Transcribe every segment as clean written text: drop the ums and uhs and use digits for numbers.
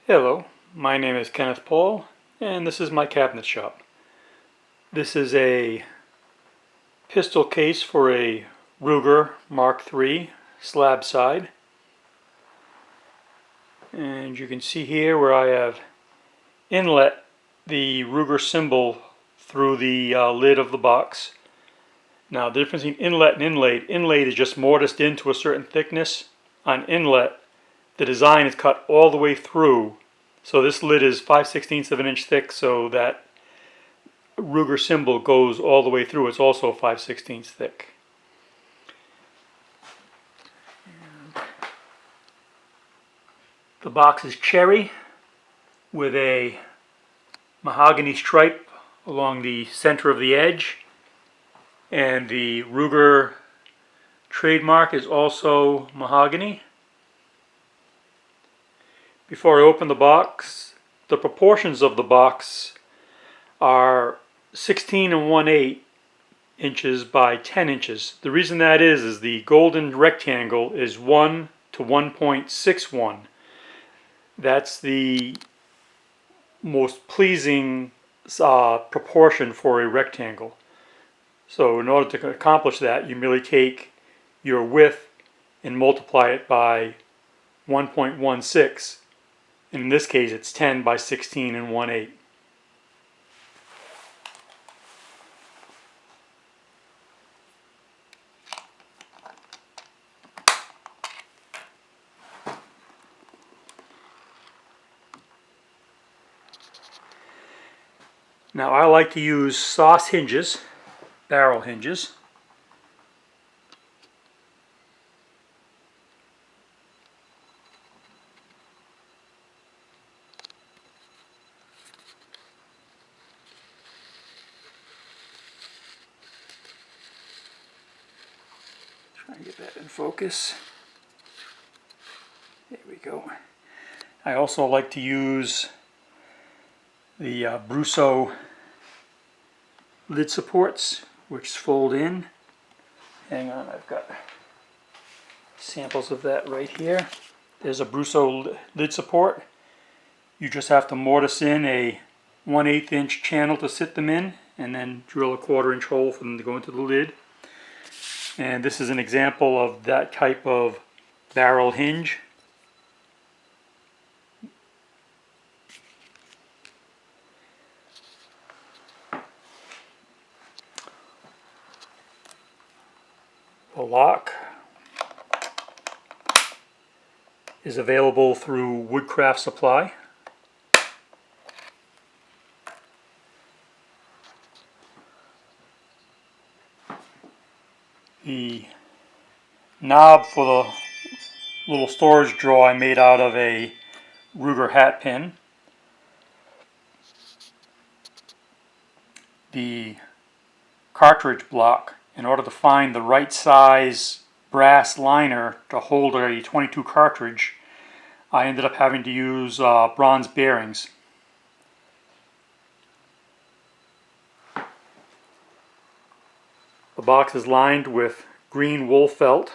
Hello, my name is Kenneth Paul, and this is my cabinet shop. This is a pistol case for a Ruger markIII slab side. And you can see here where I have inlet the Ruger symbol through the lid of the box. Now the difference between inlet and inlaid is just mortised into a certain thickness. On inlet, the design is cut all the way through. So this lid is 5/16 of an inch thick, so that Ruger symbol goes all the way through. It's also 5/16 thick. The box is cherry with a mahogany stripe along the center of the edge, and the Ruger trademark is also mahogany. Before I open the box, the proportions of the box are 16 1/8 inches by 10 inches. The reason that is the golden rectangle is 1 to 1.61. That's the most pleasing proportion for a rectangle. So in order to accomplish that, you merely take your width and multiply it by 1.16. And in this case, it's 10 by 16 1/8. Now I like to use sauce hinges, barrel hinges. Try and get that in focus. There we go. I also like to use the Brusso lid supports, which fold in. Hang on, I've got samples of that right here. There's a Brusso lid support. You just have to mortise in a 1/8 inch channel to sit them in, and then drill a 1/4 inch hole for them to go into the lid. And this is an example of that type of barrel hinge. The lock is available through Woodcraft Supply. The knob for the little storage drawer I made out of a Ruger hat pin. The cartridge block. In order to find the right size brass liner to hold a 22 cartridge, I ended up having to use bronze bearings. The box is lined with green wool felt.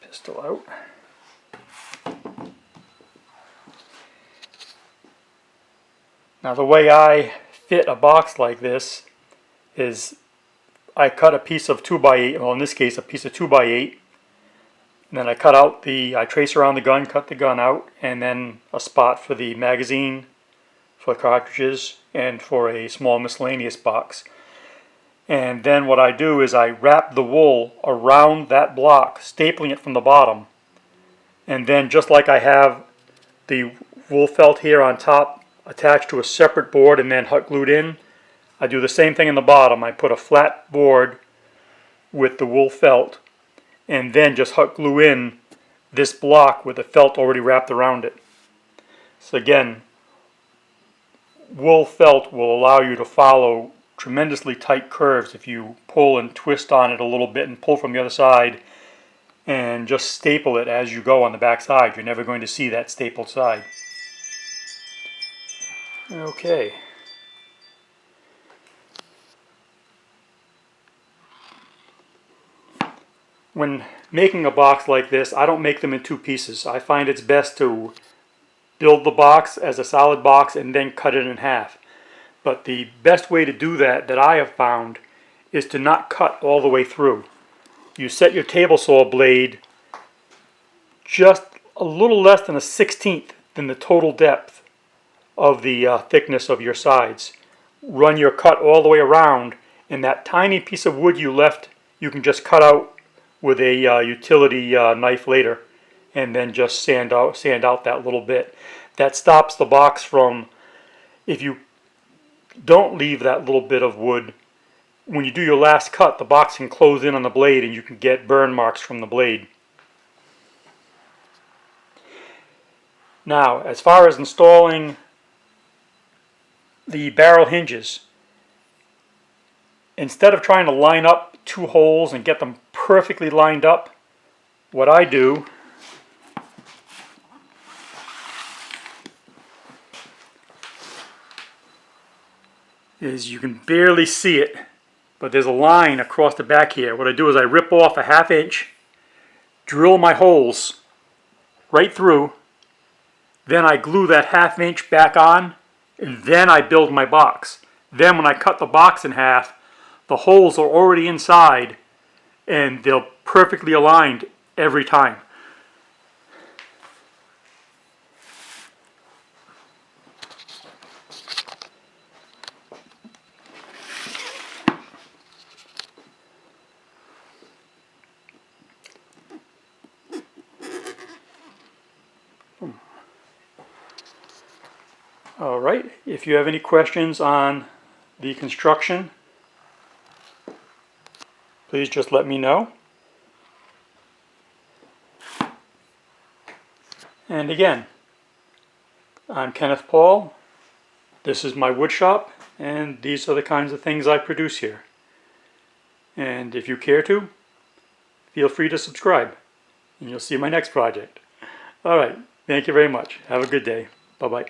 Pistol out. Now the way I fit a box like this is I cut a piece of 2x8, well in this case a piece of 2x8, and then I trace around the gun, cut the gun out, and then a spot for the magazine, for cartridges, and for a small miscellaneous box. And then what I do is I wrap the wool around that block, stapling it from the bottom, and then just like I have the wool felt here on top attached to a separate board and then hot glued in, I do the same thing in the bottom. I put a flat board with the wool felt and then just hot glue in this block with the felt already wrapped around it. So again, wool felt will allow you to follow tremendously tight curves if you pull and twist on it a little bit and pull from the other side and just staple it as you go on the back side. You're never going to see that stapled side. Okay. when making a box like this, I don't make them in two pieces. I find it's best to build the box as a solid box and then cut it in half. But the best way to do that I have found is to not cut all the way through. You set your table saw blade just a little less than a 1/16 than the total depth of the thickness of your sides. Run your cut all the way around, and that tiny piece of wood you left, you can just cut out with a utility knife later, and then just sand out that little bit. That stops the box from, if you don't leave that little bit of wood, when you do your last cut, the box can close in on the blade and you can get burn marks from the blade. Now, as far as installing the barrel hinges, instead of trying to line up two holes and get them perfectly lined up, what I do is, you can barely see it, but there's a line across the back here. What I do is I rip off a 1/2 inch, drill my holes right through, then I glue that 1/2 inch back on, and then I build my box. Then when I cut the box in half, the holes are already inside and they're perfectly aligned every time. Alright, if you have any questions on the construction, please just let me know. And again, I'm Kenneth Paul, this is my wood shop, and these are the kinds of things I produce here. And if you care to, feel free to subscribe, and you'll see my next project. Alright, thank you very much. Have a good day. Bye-bye.